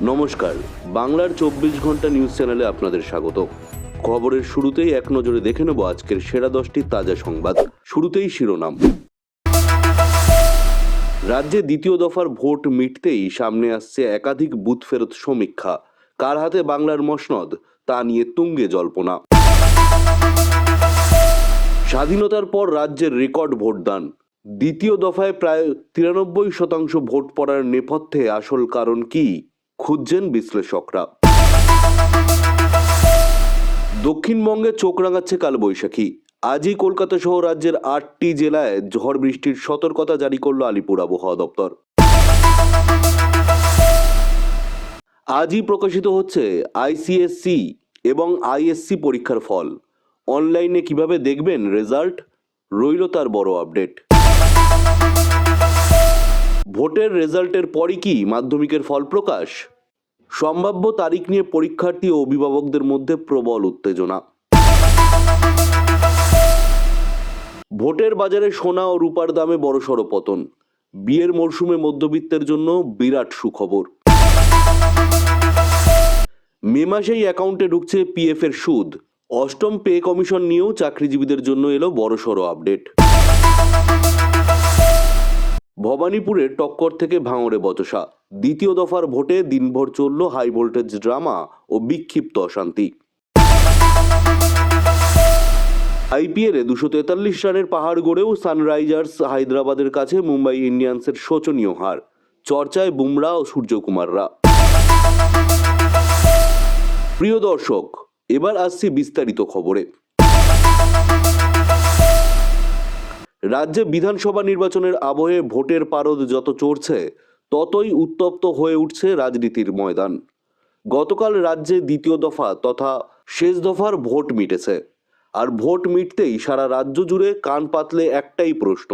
নমস্কার, বাংলার 24 ঘন্টা নিউজ চ্যানেলে আপনাদের স্বাগত। খবরের শুরুতেই এক নজরে দেখে নেব আজকের সেরা 10টি তাজা সংবাদ। শুরুতেই শিরোনাম। রাজ্যে দ্বিতীয় দফার ভোট মিটতেই সামনে আসছে একাধিক বুথ ফেরত সমীক্ষা। কার হাতে বাংলার মসনদ তা নিয়ে তুঙ্গে জল্পনা। স্বাধীনতার পর রাজ্যের রেকর্ড ভোটদান। দ্বিতীয় দফায় প্রায় 93% ভোট পড়ার নেপথ্যে আসল কারণ কি খুঁজছেন বিশ্লেষকরা। দক্ষিণবঙ্গে চোখ রাঙাচ্ছে কালবৈশাখী। আজই কলকাতা সহ রাজ্যের 8টি জেলায় ঝড় বৃষ্টির সতর্কতা জারি করল আলিপুর আবহাওয়া দপ্তর। আজই প্রকাশিত হচ্ছে আইসিএসসি এবং আইএসসি পরীক্ষার ফল। অনলাইনে কিভাবে দেখবেন রেজাল্ট, রইল তার বড় আপডেট। ভোটের রেজাল্টের পরই কি মাধ্যমিকের ফল প্রকাশ? সম্ভাব্য তারিখ নিয়ে পরীক্ষার্থী ও অভিভাবকদের মধ্যে প্রবল উত্তেজনা। ভোটের বাজারে সোনা ও রূপার দামে বড়সড় পতন। বিয়ের মরশুমে মধ্যবিত্তের জন্য বিরাট সুখবর। মে মাসেই অ্যাকাউন্টে ঢুকছে পিএফ এর সুদ। অষ্টম পে কমিশন নিয়েও চাকরিজীবীদের জন্য এলো বড়সড় আপডেট। ভবানীপুরে টক্কর থেকে ভাঙড়ে বচসা। দ্বিতীয় দফার ভোটে দিনভর চলল হাই ভোল্টেজ ড্রামা ও বিক্ষিপ্ত অশান্তি। আইপিএলে 243 রানের পাহাড় গড়েও সানরাইজার্স হায়দ্রাবাদের কাছে মুম্বাই ইন্ডিয়ান্সের শোচনীয় হার। চর্চায় বুমরা ও সূর্যকুমাররা। প্রিয় দর্শক, এবার আসছি বিস্তারিত খবরে। রাজ্যে বিধানসভা নির্বাচনের আবহে ভোটের পারদ যত চড়ছে ততই উত্তপ্ত হয়ে উঠছে রাজনীতির ময়দান। গতকাল রাজ্যে দ্বিতীয় দফা তথা শেষ দফার ভোট মিটেছে। আর ভোট মিটতেই সারা রাজ্য জুড়ে কান পাতলে একটাই প্রশ্ন,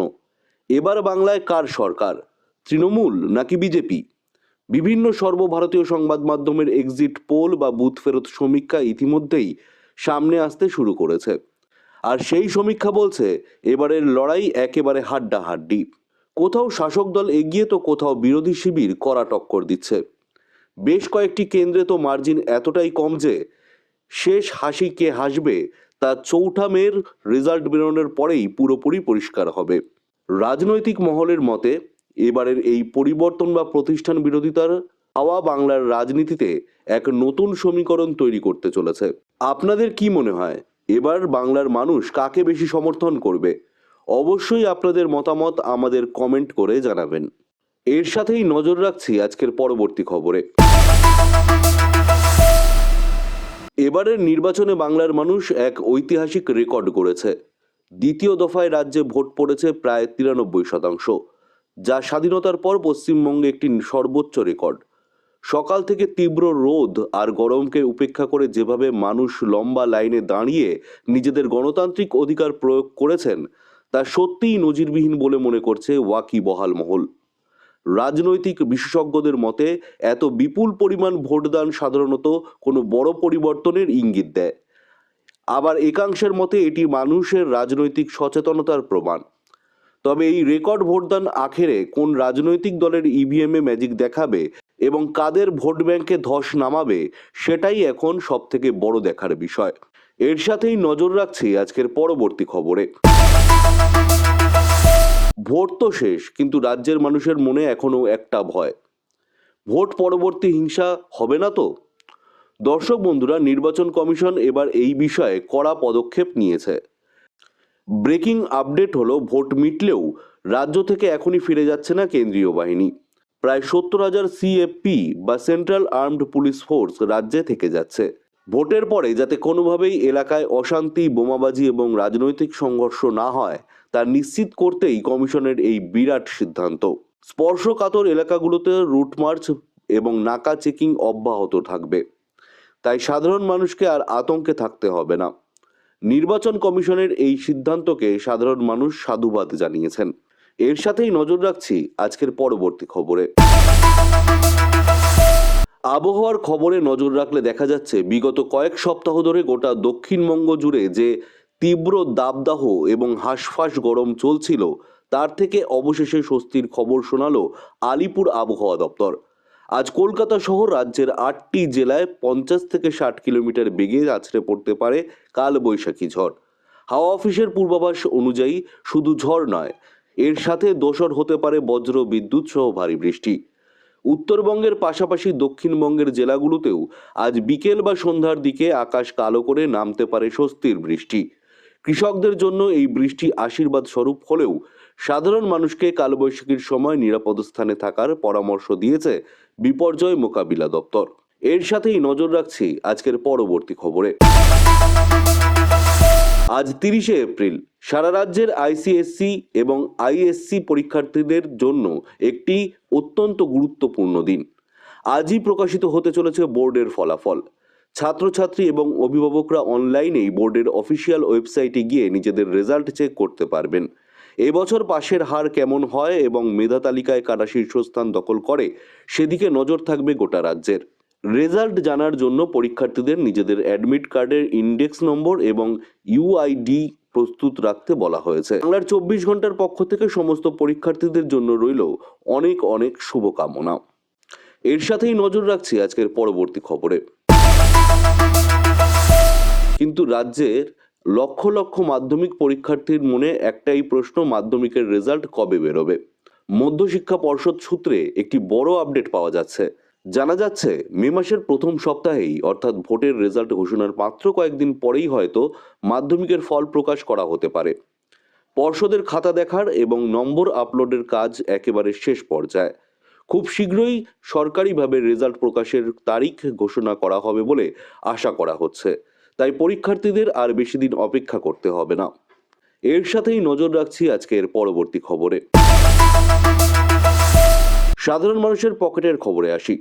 এবার বাংলায় কার সরকার, তৃণমূল নাকি বিজেপি? বিভিন্ন সর্বভারতীয় সংবাদ মাধ্যমের এক্সিট পোল বা বুথ ফেরত সমীক্ষা ইতিমধ্যেই সামনে আসতে শুরু করেছে। আর সেই সমীক্ষা বলছে এবারের লড়াই একেবারে হাড্ডাহাড্ডি। কোথাও শাসক দল এগিয়ে তো কোথাও বিরোধী শিবির কড়া টক্কর দিচ্ছে। বেশ কয়েকটি কেন্দ্রে তো মার্জিন এতটাই কম যে শেষ হাসি কে হাসবে তা চৌঠা মের রেজাল্ট বেরোনোর পরেই পুরোপুরি পরিষ্কার হবে। রাজনৈতিক মহলের মতে এবারের এই পরিবর্তন বা প্রতিষ্ঠান বিরোধিতার হাওয়া বাংলার রাজনীতিতে এক নতুন সমীকরণ তৈরি করতে চলেছে। আপনাদের কি মনে হয়, এবার বাংলার মানুষ কাকে বেশি সমর্থন করবে? অবশ্যই আপনাদের মতামত আমাদের কমেন্ট করে জানাবেন। এর সাথেই নজর রাখছি আজকের পরবর্তী খবরে। এবারের নির্বাচনে বাংলার মানুষ এক ঐতিহাসিক রেকর্ড গড়েছে। দ্বিতীয় দফায় রাজ্যে ভোট পড়েছে প্রায় 93%, যা স্বাধীনতার পর পশ্চিমবঙ্গে একটি সর্বোচ্চ রেকর্ড। সকাল থেকে তীব্র রোদ আর গরমকে উপেক্ষা করে যেভাবে মানুষ লম্বা লাইনে দাঁড়িয়ে নিজেদের গণতান্ত্রিক অধিকার প্রয়োগ করেছেন তা সত্যিই নজিরবিহীন বলে মনে করছে ওয়াকিবহাল মহল। রাজনৈতিক বিশেষজ্ঞদের মতে এত বিপুল পরিমাণ ভোটদান সাধারণত কোনো বড় পরিবর্তনের ইঙ্গিত দেয়। আবার একাংশের মতে এটি মানুষের রাজনৈতিক সচেতনতার প্রমাণ। তবে এই রেকর্ড ভোটদান আখেরে কোন রাজনৈতিক দলের ইভিএমে ম্যাজিক দেখাবে এবং কাদের ভোট ব্যাংকে ধস নামাবে সেটাই এখন সবথেকে বড় দেখার বিষয়। এর সাথেই নজর রাখছি আজকের পরবর্তী খবরে। ভোট তো শেষ, কিন্তু রাজ্যের মানুষের মনে এখনো একটা ভয়, ভোট পরবর্তী হিংসা হবে না তো? দর্শক বন্ধুরা, নির্বাচন কমিশন এবার এই বিষয়ে কড়া পদক্ষেপ নিয়েছে। ব্রেকিং আপডেট হলো, ভোট মিটলেও রাজ্য থেকে এখনই ফিরে যাচ্ছে না কেন্দ্রীয় বাহিনী। প্রায় 70,000 সিএফপি বা সেন্ট্রাল আর্মড পুলিশ ফোর্স রাজ্যে থেকে যাচ্ছে। ভোটের পরে যাতে কোনোভাবেই এলাকায় অশান্তি, বোমাবাজি এবং রাজনৈতিক সংঘর্ষ না হয় তা নিশ্চিত করতেই কমিশনের এই বিরাট সিদ্ধান্ত। স্পর্শকাতর এলাকাগুলোতে রুট মার্চ এবং নাকা চেকিং অব্যাহত থাকবে, তাই সাধারণ মানুষকে আর আতঙ্কে থাকতে হবে না। নির্বাচন কমিশনের এই সিদ্ধান্তকে সাধারণ মানুষ সাধুবাদ জানিয়েছেন। এর সাথেই নজর রাখছি আজকের পরবর্তী খবরে। আবহাওয়ার খবরে নজর রাখলে দেখা যাচ্ছে বিগত কয়েক সপ্তাহ ধরে গোটা দক্ষিণবঙ্গ জুড়ে যে তীব্র দাবদাহ এবং হাঁসফাঁস গরম চলছিল তার থেকে অবশেষে স্বস্তির খবর শোনালো আলিপুর আবহাওয়া দপ্তর। আজ কলকাতা সহ রাজ্যের 8টি জেলায় 50 থেকে 60 কিলোমিটার বেগে আছড়ে পড়তে পারে কালবৈশাখী ঝড়। হাওয়া অফিসের পূর্বাভাস অনুযায়ী শুধু ঝড় নয়, এর সাথে দোসর হতে পারে বজ্র বিদ্যুৎ সহ ভারী বৃষ্টি। উত্তরবঙ্গের পাশাপাশি দক্ষিণবঙ্গের জেলাগুলোতেও আজ বিকেল বা সন্ধ্যার দিকে আকাশ কালো করে নামতে পারে স্বস্তির বৃষ্টি। কৃষকদের জন্য এই বৃষ্টি আশীর্বাদ স্বরূপ হলেও সাধারণ মানুষকে কালবৈশাখীর সময় নিরাপদ স্থানে থাকার পরামর্শ দিয়েছে বিপর্যয় মোকাবিলা দপ্তর। এর সাথেই নজর রাখছি আজকের পরবর্তী খবরে। আজ 30শে এপ্রিল সারা রাজ্যের আইসিএসসি এবং আইএসসি পরীক্ষার্থীদের জন্য একটি অত্যন্ত গুরুত্বপূর্ণ দিন। আজই প্রকাশিত হতে চলেছে বোর্ডের ফলাফল। ছাত্রছাত্রী এবং অভিভাবকরা অনলাইনেই বোর্ডের অফিসিয়াল ওয়েবসাইটে গিয়ে নিজেদের রেজাল্ট চেক করতে পারবেন। এবছর পাশের হার কেমন হয় এবং মেধা তালিকায় কারা শীর্ষস্থান দখল করে সেদিকে নজর থাকবে গোটা রাজ্যের। রেজাল্ট জানার জন্য পরীক্ষার্থীদের নিজেদের অ্যাডমিট কার্ডের ইন্ডেক্স নম্বর এবং ইউআইডি প্রস্তুত রাখতে বলা হয়েছে। বাংলার 24 ঘন্টার পক্ষ থেকে সমস্ত পরীক্ষার্থীদের জন্য রইল অনেক অনেক শুভকামনা। এর সাথেই নজর রাখছি আজকের পরবর্তী খবরে। কিন্তু রাজ্যের লক্ষ লক্ষ মাধ্যমিক পরীক্ষার্থীর মনে একটাই প্রশ্ন, মাধ্যমিকের রেজাল্ট কবে বেরোবে? মধ্যশিক্ষা পর্ষদ সূত্রে একটি বড় আপডেট পাওয়া যাচ্ছে। জানা যাচ্ছে মে মাসের প্রথম সপ্তাহেই অর্থাৎ ভোটের রেজাল্ট ঘোষণার মাত্র কয়েকদিন পরেই হয়তো মাধ্যমিকের ফল প্রকাশ করা হতে পারে। পর্ষদের খাতা দেখার এবং নম্বর আপলোডের কাজ একেবারে শেষ পর্যায়ে। খুব শীঘ্রই সরকারিভাবে রেজাল্ট প্রকাশের তারিখ ঘোষণা করা হবে বলে আশা করা হচ্ছে। তাই পরীক্ষার্থীদের আর বেশি দিন অপেক্ষা করতে হবে না। এর সাথেই নজর রাখছি আজকের পরবর্তী খবরে। সাধারণ মানুষের পকেটের খবরে আসি।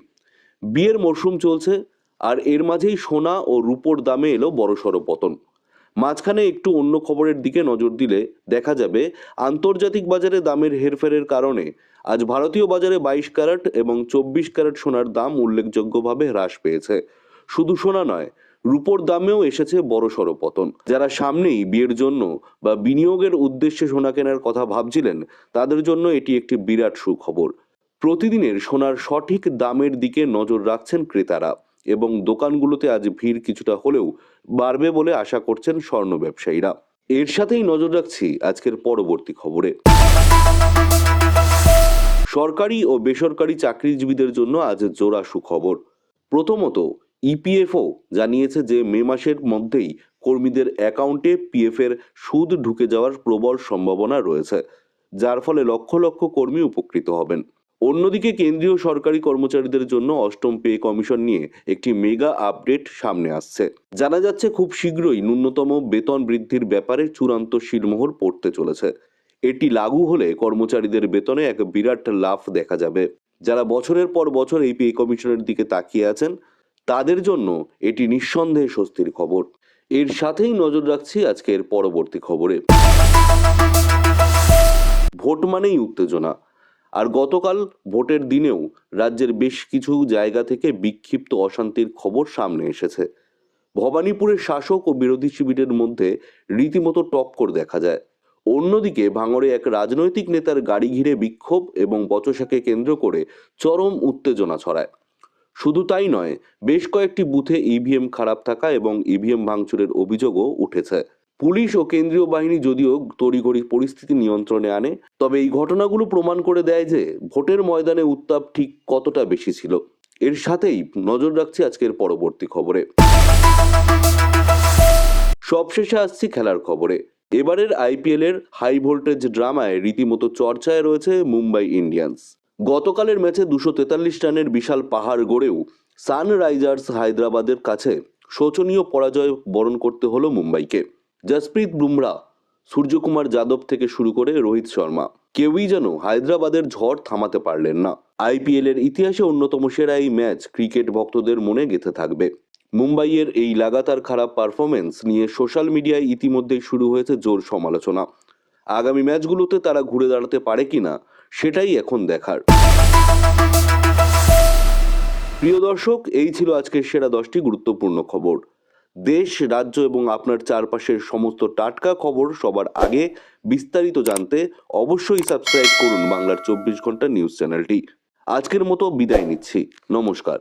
বিয়ের মরশুম চলছে, আর এর মাঝেই সোনা ও রূপোর দামে এলো বড়সড় পতন। মাঝখানে একটু অন্য খবরের দিকে নজর দিলে দেখা যাবে আন্তর্জাতিক বাজারে দামের হেরফেরের কারণে আজ ভারতীয় বাজারে 22 ক্যারেট এবং 24 ক্যারেট সোনার দাম উল্লেখযোগ্যভাবে হ্রাস পেয়েছে। শুধু সোনা নয়, রূপোর দামেও এসেছে বড়সড় পতন। যারা সামনেই বিয়ের জন্য বা বিনিয়োগের উদ্দেশ্যে সোনা কেনার কথা ভাবছিলেন তাদের জন্য এটি একটি বিরাট সুখবর। প্রতিদিনের সোনার সঠিক দামের দিকে নজর রাখছেন ক্রেতারা এবং দোকানগুলোতে আজ ভিড় কিছুটা হলেও বাড়বে বলে আশা করছেন স্বর্ণ ব্যবসায়ীরা। এর সাথেই নজর রাখছি আজকের পরবর্তী খবরে। সরকারি ও বেসরকারি চাকরিজীবীদের জন্য আজ জোড়া সুখবর। প্রথমত, ইপিএফও জানিয়েছে যে মে মাসের মধ্যেই কর্মীদের অ্যাকাউন্টে পিএফ এর সুদ ঢুকে যাওয়ার প্রবল সম্ভাবনা রয়েছে, যার ফলে লক্ষ লক্ষ কর্মী উপকৃত হবেন। অন্যদিকে কেন্দ্রীয় সরকারি কর্মচারীদের জন্য অষ্টম পে কমিশন নিয়ে একটি মেগা আপডেট সামনে আসছে। জানা যাচ্ছে খুব শীঘ্রই ন্যূনতম বেতন বৃদ্ধির ব্যাপারে চূড়ান্ত সিলমোহর পড়তে চলেছে। এটি লাগু হলে কর্মচারীদের বেতনে এক বিরাট লাফ দেখা যাবে। যারা বছরের পর বছর এই পে কমিশনের দিকে তাকিয়ে আছেন তাদের জন্য এটি নিঃসন্দেহে স্বস্তির খবর। এর সাথেই নজর রাখছি আজকের পরবর্তী খবরে। ভোট মানেই উত্তেজনা, আর গতকাল ভোটের দিনেও রাজ্যের বেশ কিছু জায়গা থেকে বিক্ষিপ্ত অশান্তির খবর সামনে এসেছে। ভবানীপুরের শাসক ও বিরোধী শিবিরের মধ্যে রীতিমতো টক্কর দেখা যায়। অন্যদিকে ভাঙড়ে এক রাজনৈতিক নেতার গাড়ি ঘিরে বিক্ষোভ এবং বচসাকে কেন্দ্র করে চরম উত্তেজনা ছড়ায়। শুধু তাই নয়, বেশ কয়েকটি বুথে ইভিএম খারাপ থাকা এবং ইভিএম ভাঙচুরের অভিযোগও উঠেছে। পুলিশ ও কেন্দ্রীয় বাহিনী যদিও তড়িঘড়ি পরিস্থিতি নিয়ন্ত্রণে আনে, তবে এই ঘটনাগুলো প্রমাণ করে দেয় যে ভোটের ময়দানে উত্তাপ ঠিক কতটা বেশি ছিল। এর সাথেই নজর রাখছি আজকের পরবর্তী খবরে। সবশেষে আসছি খেলার খবরে। এবারের আইপিএল এর হাই ভোল্টেজ ড্রামায় রীতিমতো চর্চায় রয়েছে মুম্বাই ইন্ডিয়ান্স। গতকালের ম্যাচে 243 রানের বিশাল পাহাড় গড়েও সানরাইজার্স হায়দ্রাবাদের কাছে শোচনীয় পরাজয় বরণ করতে হলো মুম্বাইকে। জসপ্রীত বুমরা, সূর্যকুমার যাদব থেকে শুরু করে রোহিত শর্মা কেউই যেন হায়দ্রাবাদের ঝড় থামাতে পারলেন না। আইপিএল এর ইতিহাসে অন্যতম সেরা এই ম্যাচ ক্রিকেট ভক্তদের মনে গেঁথে থাকবে। মুম্বাইয়ের এই লাগাতার খারাপ পারফরমেন্স নিয়ে সোশ্যাল মিডিয়ায় ইতিমধ্যেই শুরু হয়েছে জোর সমালোচনা। আগামী ম্যাচগুলোতে তারা ঘুরে দাঁড়াতে পারে কিনা সেটাই এখন দেখার। প্রিয় দর্শক, এই ছিল আজকের সেরা 10টি গুরুত্বপূর্ণ খবর। দেশ, রাজ্য এবং আপনার চারপাশের সমস্ত টাটকা খবর সবার আগে বিস্তারিত জানতে অবশ্যই সাবস্ক্রাইব করুন বাংলার 24 ঘন্টা নিউজ চ্যানেলটি। আজকের মতো বিদায় নিচ্ছি। নমস্কার।